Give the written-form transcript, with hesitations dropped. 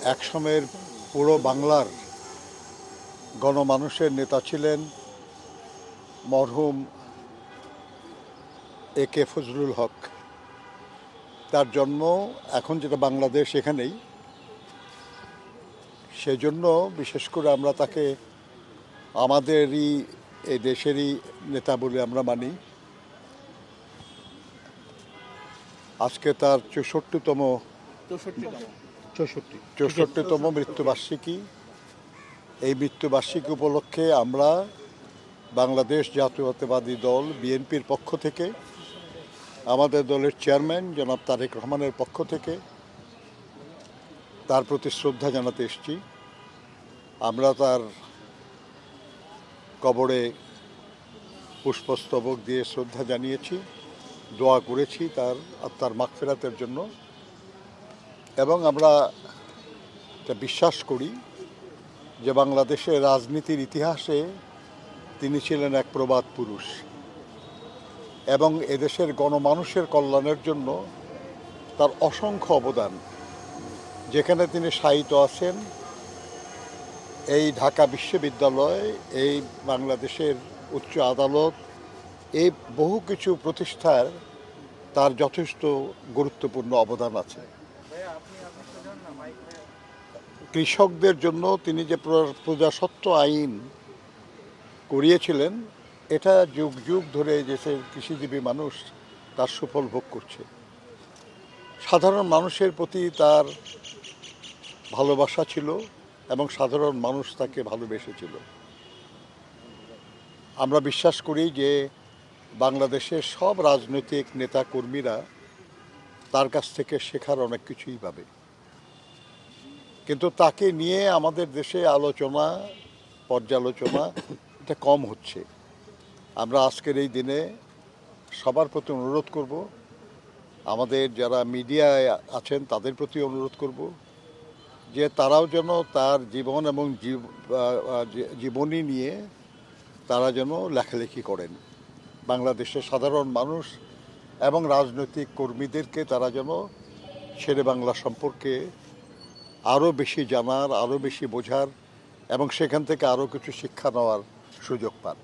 একসময়ের পুরো বাংলার গণমানুষের নেতা ছিলেন মরহুম একে ফজলুল হক। তার জন্ম এখন যেটা বাংলাদেশ এখানেই, সেজন্য বিশেষ করে আমরা তাকে আমাদেরই এই দেশেরই নেতা বলে আমরা মানি। আজকে তার 64তম মৃত্যুবার্ষিকী। এই মৃত্যুবার্ষিকী উপলক্ষে আমরা বাংলাদেশ জাতীয়তাবাদী দল বিএনপির পক্ষ থেকে, আমাদের দলের চেয়ারম্যান জনাব তারেক রহমানের পক্ষ থেকে তার প্রতি শ্রদ্ধা জানাতে এসেছি। আমরা তার কবরে পুষ্পস্তবক দিয়ে শ্রদ্ধা জানিয়েছি, দোয়া করেছি তার আত্মার মাগফিরাতের জন্য, এবং আমরা এটা বিশ্বাস করি যে বাংলাদেশের রাজনীতির ইতিহাসে তিনি ছিলেন এক প্রবাদ পুরুষ এবং এদেশের গণমানুষের কল্যাণের জন্য তার অসংখ্য অবদান। যেখানে তিনি শায়িত আছেন, এই ঢাকা বিশ্ববিদ্যালয়, এই বাংলাদেশের উচ্চ আদালত, এই বহু কিছু প্রতিষ্ঠার তার যথেষ্ট গুরুত্বপূর্ণ অবদান আছে। কৃষকদের জন্য তিনি যে প্রজাস্বত্ব আইন করিয়েছিলেন, এটা যুগ যুগ ধরে দেশের কৃষিজীবী মানুষ তার সুফল ভোগ করছে। সাধারণ মানুষের প্রতি তার ভালোবাসা ছিল এবং সাধারণ মানুষ তাকে ভালোবেসেছিল। আমরা বিশ্বাস করি যে বাংলাদেশের সব রাজনৈতিক নেতা কর্মীরা তার কাছ থেকে শেখার অনেক কিছুই পাবে, কিন্তু তাকে নিয়ে আমাদের দেশে আলোচনা, পর্যালোচনা এটা কম হচ্ছে। আমরা আজকের এই দিনে সবার প্রতি অনুরোধ করব, আমাদের যারা মিডিয়ায় আছেন তাদের প্রতি অনুরোধ করব যে তারাও যেন তার জীবন এবং জীবনী নিয়ে তারা যেন লেখালেখি করেন। বাংলাদেশের সাধারণ মানুষ এবং রাজনৈতিক কর্মীদেরকে তারা যেন শেরে বাংলা সম্পর্কে আরও বেশি জানার, আরও বেশি বোঝার এবং সেখান থেকে আরও কিছু শিক্ষা নেওয়ার সুযোগ পান।